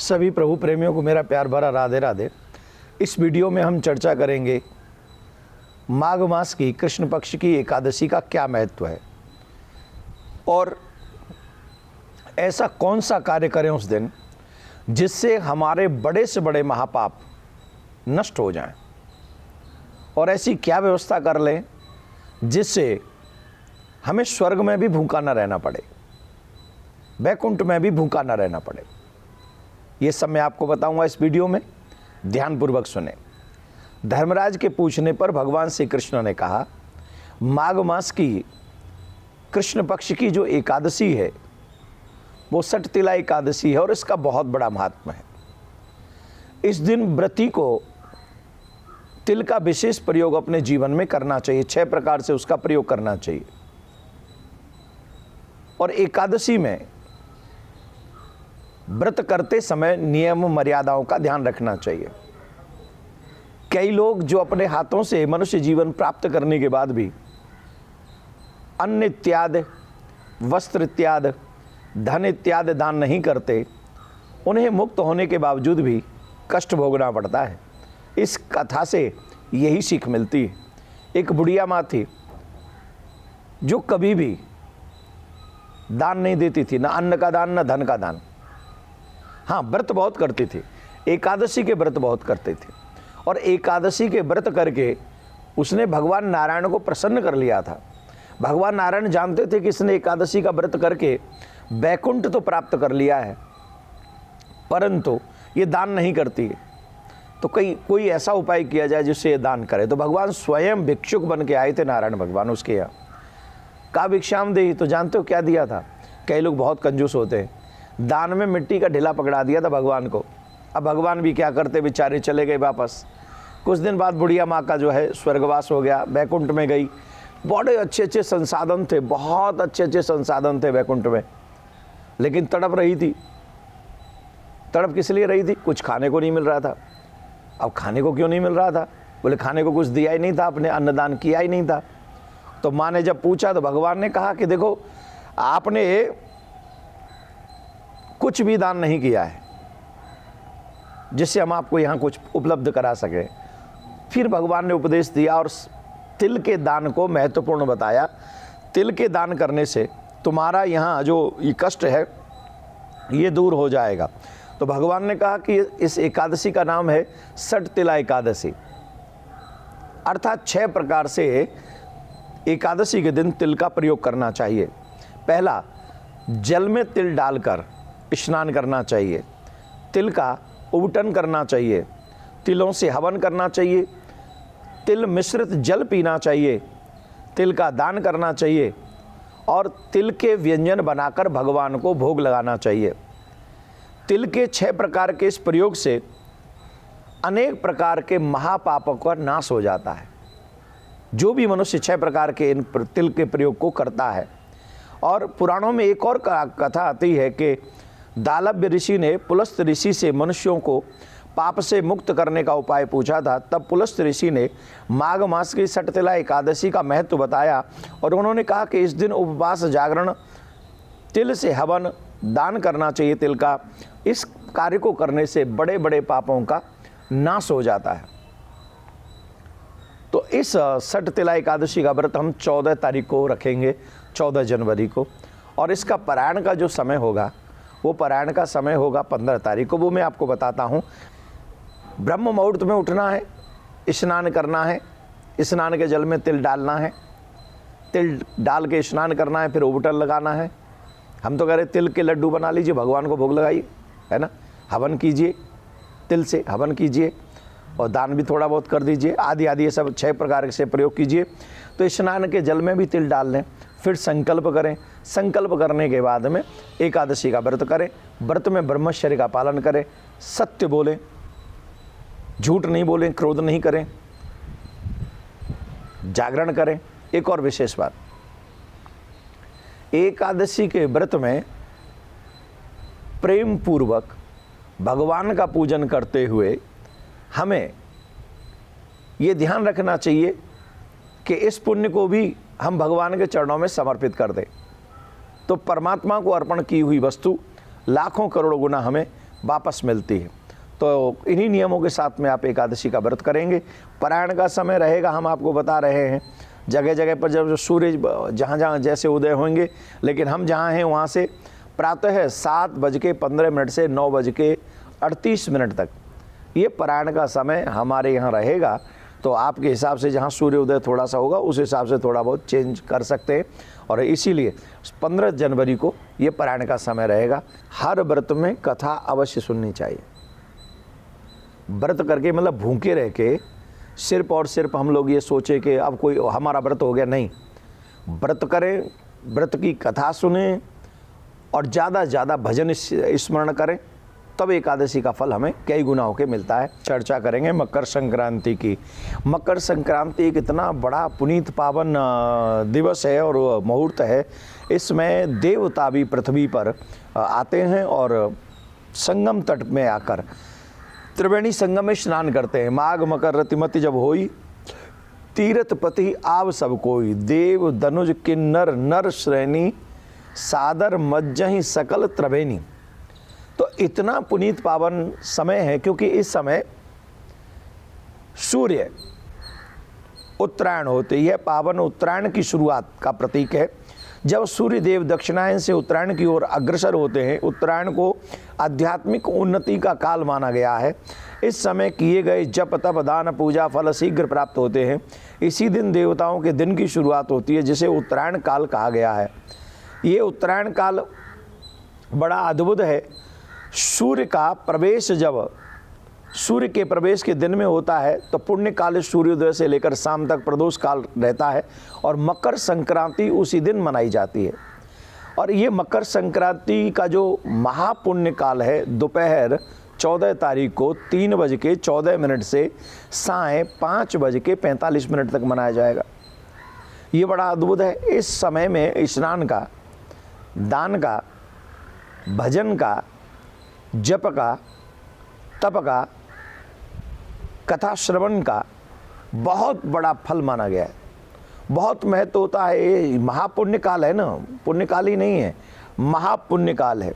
सभी प्रभु प्रेमियों को मेरा प्यार भरा राधे राधे। इस वीडियो में हम चर्चा करेंगे माघ मास की कृष्ण पक्ष की एकादशी का क्या महत्व है और ऐसा कौन सा कार्य करें उस दिन जिससे हमारे बड़े से बड़े महापाप नष्ट हो जाएं, और ऐसी क्या व्यवस्था कर लें जिससे हमें स्वर्ग में भी भूखा न रहना पड़े, वैकुंठ में भी भूखा न रहना पड़े। ये सब मैं आपको बताऊंगा इस वीडियो में, ध्यानपूर्वक सुने। धर्मराज के पूछने पर भगवान श्री कृष्ण ने कहा, माघ मास की कृष्ण पक्ष की जो एकादशी है वो सटतिला एकादशी है और इसका बहुत बड़ा महात्मा है। इस दिन व्रती को तिल का विशेष प्रयोग अपने जीवन में करना चाहिए, 6 प्रकार से उसका प्रयोग करना चाहिए। और एकादशी में व्रत करते समय नियम मर्यादाओं का ध्यान रखना चाहिए। कई लोग जो अपने हाथों से मनुष्य जीवन प्राप्त करने के बाद भी अन्न इत्यादि, वस्त्र इत्यादि, धन इत्यादि दान नहीं करते, उन्हें मुक्त होने के बावजूद भी कष्ट भोगना पड़ता है। इस कथा से यही सीख मिलती है। एक बुढ़िया माँ थी जो कभी भी दान नहीं देती थी, ना अन्न का दान ना धन का दान। हाँ, व्रत बहुत करती थी, एकादशी के व्रत बहुत करते थे, और एकादशी के व्रत करके उसने भगवान नारायण को प्रसन्न कर लिया था। भगवान नारायण जानते थे कि इसने एकादशी का व्रत करके वैकुंठ तो प्राप्त कर लिया है, परंतु ये दान नहीं करती है, तो कोई ऐसा उपाय किया जाए जिससे ये दान करे। तो भगवान स्वयं भिक्षुक बन के आए थे नारायण भगवान उसके यहाँ। का भिक्षाम दे, तो जानते हो क्या दिया था? कई लोग बहुत कंजूस होते हैं, दान में मिट्टी का ढिला पकड़ा दिया था भगवान को। अब भगवान भी क्या करते, बेचारे चले गए वापस। कुछ दिन बाद बुढ़िया माँ का जो है स्वर्गवास हो गया, वैकुंठ में गई। बड़े अच्छे अच्छे संसाधन थे, बहुत अच्छे अच्छे संसाधन थे वैकुंठ में, लेकिन तड़प रही थी। तड़प किस लिए रही थी? कुछ खाने को नहीं मिल रहा था। अब खाने को क्यों नहीं मिल रहा था? बोले खाने को कुछ दिया ही नहीं था, आपने अन्नदान किया ही नहीं था। तो माँ ने जब पूछा तो भगवान ने कहा कि देखो, आपने कुछ भी दान नहीं किया है जिससे हम आपको यहाँ कुछ उपलब्ध करा सके। फिर भगवान ने उपदेश दिया और तिल के दान को महत्वपूर्ण बताया। तिल के दान करने से तुम्हारा यहाँ जो ये कष्ट है ये दूर हो जाएगा। तो भगवान ने कहा कि इस एकादशी का नाम है सटतिला एकादशी, अर्थात 6 प्रकार से एकादशी के दिन तिल का प्रयोग करना चाहिए। पहला, जल में तिल डालकर स्नान करना चाहिए, तिल का उबटन करना चाहिए, तिलों से हवन करना चाहिए, तिल मिश्रित जल पीना चाहिए, तिल का दान करना चाहिए और तिल के व्यंजन बनाकर भगवान को भोग लगाना चाहिए। तिल के 6 प्रकार के इस प्रयोग से अनेक प्रकार के महापापों का नाश हो जाता है। जो भी मनुष्य 6 प्रकार के इन तिल के प्रयोग को करता है। और पुराणों में एक और कथा आती है कि दालव्य ऋषि ने पुलस्त ऋषि से मनुष्यों को पाप से मुक्त करने का उपाय पूछा था। तब पुलस्त ऋषि ने माघ मास की सटतिला एकादशी का महत्व बताया और उन्होंने कहा कि इस दिन उपवास, जागरण, तिल से हवन, दान करना चाहिए तिल का। इस कार्य को करने से बड़े बड़े पापों का नाश हो जाता है। तो इस सटतिला एकादशी का व्रत हम 14 तारीख को रखेंगे, 14 जनवरी को, और इसका पारायण का जो समय होगा वो पारायण का समय होगा 15 तारीख को। वो मैं आपको बताता हूँ। ब्रह्म मुहूर्त में उठना है, स्नान करना है, स्नान के जल में तिल डालना है, तिल डाल के स्नान करना है, फिर उबटन लगाना है। हम तो कह रहे तिल के लड्डू बना लीजिए, भगवान को भोग लगाइए, है ना। हवन कीजिए, तिल से हवन कीजिए और दान भी थोड़ा बहुत कर दीजिए, आदि आदि ये सब 6 प्रकार से प्रयोग कीजिए। तो स्नान के जल में भी तिल डाल लें, फिर संकल्प करें। संकल्प करने के बाद में एकादशी का व्रत करें। व्रत में ब्रह्मचर्य का पालन करें, सत्य बोलें, झूठ नहीं बोलें, क्रोध नहीं करें, जागरण करें। एक और विशेष बात, एकादशी के व्रत में प्रेम पूर्वक भगवान का पूजन करते हुए हमें ये ध्यान रखना चाहिए कि इस पुण्य को भी हम भगवान के चरणों में समर्पित कर दें, तो परमात्मा को अर्पण की हुई वस्तु लाखों करोड़ों गुना हमें वापस मिलती है। तो इन्हीं नियमों के साथ में आप एकादशी का व्रत करेंगे। पारायण का समय रहेगा, हम आपको बता रहे हैं, जगह जगह पर जब सूर्य जहाँ जहाँ जैसे उदय होंगे, लेकिन हम जहाँ हैं वहाँ से प्रातः 7:15 से 9:38 तक ये पारायण का समय हमारे यहाँ रहेगा। तो आपके हिसाब से जहाँ सूर्य उदय थोड़ा सा होगा उस हिसाब से थोड़ा बहुत चेंज कर सकते हैं। और इसीलिए 15 जनवरी को ये पारायण का समय रहेगा। हर व्रत में कथा अवश्य सुननी चाहिए। व्रत करके मतलब भूखे रह के सिर्फ और सिर्फ हम लोग ये सोचे कि अब कोई हमारा व्रत हो गया, नहीं। व्रत करें, व्रत की कथा सुने और ज़्यादा से ज़्यादा भजन स्मरण करें, तब एकादशी का फल हमें कई गुना होकर मिलता है। चर्चा करेंगे मकर संक्रांति की। मकर संक्रांति एक इतना बड़ा पुनीत पावन दिवस है और मुहूर्त है। इसमें देवता भी पृथ्वी पर आते हैं और संगम तट में आकर त्रिवेणी संगम में स्नान करते हैं। माघ मकर रतिमति जब होई, तीरथ पति आव सब कोई, देव धनुज किन्नर नर श्रेणी, सादर मज्जहि सकल त्रिवेणी। तो इतना पुनीत पावन समय है क्योंकि इस समय सूर्य उत्तरायण होते ही है। पावन उत्तरायण की शुरुआत का प्रतीक है। जब सूर्य देव दक्षिणायन से उत्तरायण की ओर अग्रसर होते हैं, उत्तरायण को आध्यात्मिक उन्नति का काल माना गया है। इस समय किए गए जप तप दान पूजा फल शीघ्र प्राप्त होते हैं। इसी दिन देवताओं के दिन की शुरुआत होती है, जिसे उत्तरायण काल कहा गया है। ये उत्तरायण काल बड़ा अद्भुत है। सूर्य का प्रवेश जब सूर्य के प्रवेश के दिन में होता है तो पुण्य काल सूर्योदय से लेकर शाम तक प्रदोष काल रहता है और मकर संक्रांति उसी दिन मनाई जाती है। और ये मकर संक्रांति का जो महापुण्य काल है, दोपहर 14 तारीख को 3:14 से साय 5:45 तक मनाया जाएगा। ये बड़ा अद्भुत है। इस समय में स्नान का, दान का, भजन का, जप का, तप का, कथा श्रवण का बहुत बड़ा फल माना गया है। बहुत महत्व होता है। ये महापुण्य काल है ना, पुण्य काल ही नहीं है, महापुण्य काल है।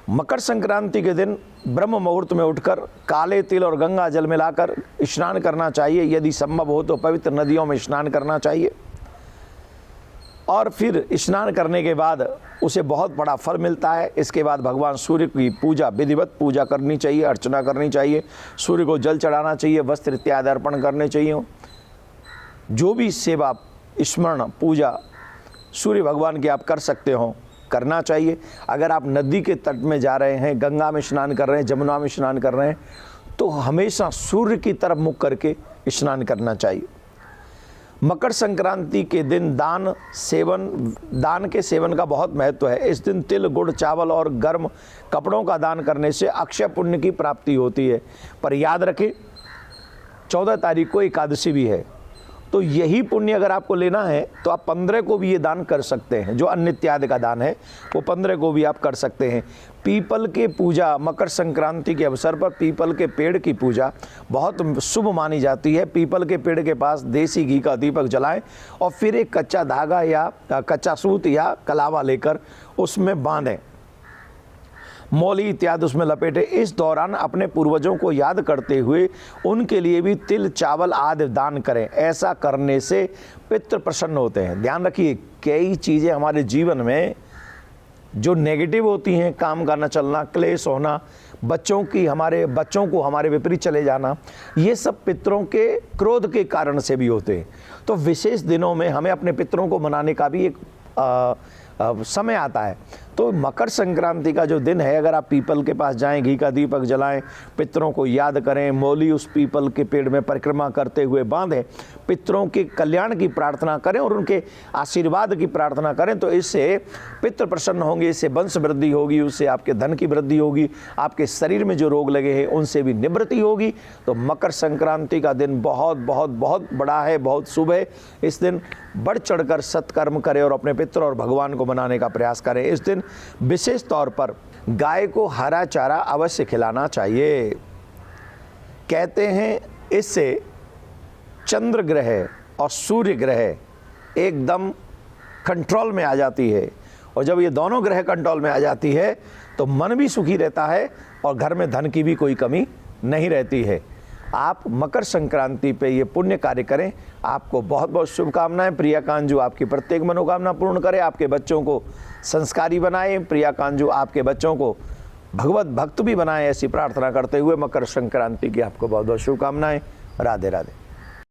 मकर संक्रांति के दिन ब्रह्म मुहूर्त में उठकर काले तिल और गंगा जल मिलाकर स्नान करना चाहिए। यदि संभव हो तो पवित्र नदियों में स्नान करना चाहिए और फिर स्नान करने के बाद उसे बहुत बड़ा फल मिलता है। इसके बाद भगवान सूर्य की पूजा, विधिवत पूजा करनी चाहिए, अर्चना करनी चाहिए, सूर्य को जल चढ़ाना चाहिए, वस्त्र इत्यादि अर्पण करने चाहिए। जो भी सेवा, स्मरण, पूजा सूर्य भगवान की आप कर सकते हो, करना चाहिए। अगर आप नदी के तट में जा रहे हैं, गंगा में स्नान कर रहे हैं, जमुना में स्नान कर रहे हैं, तो हमेशा सूर्य की तरफ मुख करके स्नान करना चाहिए। मकर संक्रांति के दिन दान के सेवन का बहुत महत्व है। इस दिन तिल, गुड़, चावल और गर्म कपड़ों का दान करने से अक्षय पुण्य की प्राप्ति होती है। पर याद रखें 14 तारीख को एकादशी भी है, तो यही पुण्य अगर आपको लेना है तो आप 15 को भी ये दान कर सकते हैं। जो अन्न इत्यादि का दान है वो 15 को भी आप कर सकते हैं। पीपल के पूजा, मकर संक्रांति के अवसर पर पीपल के पेड़ की पूजा बहुत शुभ मानी जाती है। पीपल के पेड़ के पास देसी घी का दीपक जलाएं और फिर एक कच्चा धागा या कच्चा सूत या कलावा लेकर उसमें बांधें, मौली इत्यादि उसमें लपेटे। इस दौरान अपने पूर्वजों को याद करते हुए उनके लिए भी तिल, चावल आदि दान करें। ऐसा करने से पितृ प्रसन्न होते हैं। ध्यान रखिए, कई चीज़ें हमारे जीवन में जो नेगेटिव होती हैं, काम का न चलना, क्लेश होना, बच्चों को हमारे विपरीत चले जाना, ये सब पितरों के क्रोध के कारण से भी होते हैं। तो विशेष दिनों में हमें अपने पितरों को मनाने का भी एक समय आता है। तो मकर संक्रांति का जो दिन है, अगर आप पीपल के पास जाएं, घी का दीपक जलाएं, पितरों को याद करें, मौली उस पीपल के पेड़ में परिक्रमा करते हुए बांधें, पितरों के कल्याण की प्रार्थना करें और उनके आशीर्वाद की प्रार्थना करें, तो इससे पितृ प्रसन्न होंगे, इससे वंश वृद्धि होगी, उससे आपके धन की वृद्धि होगी, आपके शरीर में जो रोग लगे हैं उनसे भी निवृत्ति होगी। तो मकर संक्रांति का दिन बहुत बहुत बहुत बड़ा है, बहुत शुभ है। इस दिन बढ़ चढ़कर सत्कर्म करें और अपने पितृ और भगवान को मनाने का प्रयास करें। इस दिन विशेष तौर पर गाय को हरा चारा अवश्य खिलाना चाहिए। कहते हैं इससे चंद्र ग्रह और सूर्य ग्रह एकदम कंट्रोल में आ जाती है और जब ये दोनों ग्रह कंट्रोल में आ जाती है तो मन भी सुखी रहता है और घर में धन की भी कोई कमी नहीं रहती है। आप मकर संक्रांति पे ये पुण्य कार्य करें। आपको बहुत बहुत शुभकामनाएं। प्रिया कांजू आपकी प्रत्येक मनोकामना पूर्ण करे, आपके बच्चों को संस्कारी बनाए, प्रिया कांजू आपके बच्चों को भगवत भक्त भी बनाए, ऐसी प्रार्थना करते हुए मकर संक्रांति की आपको बहुत बहुत शुभकामनाएं। राधे राधे।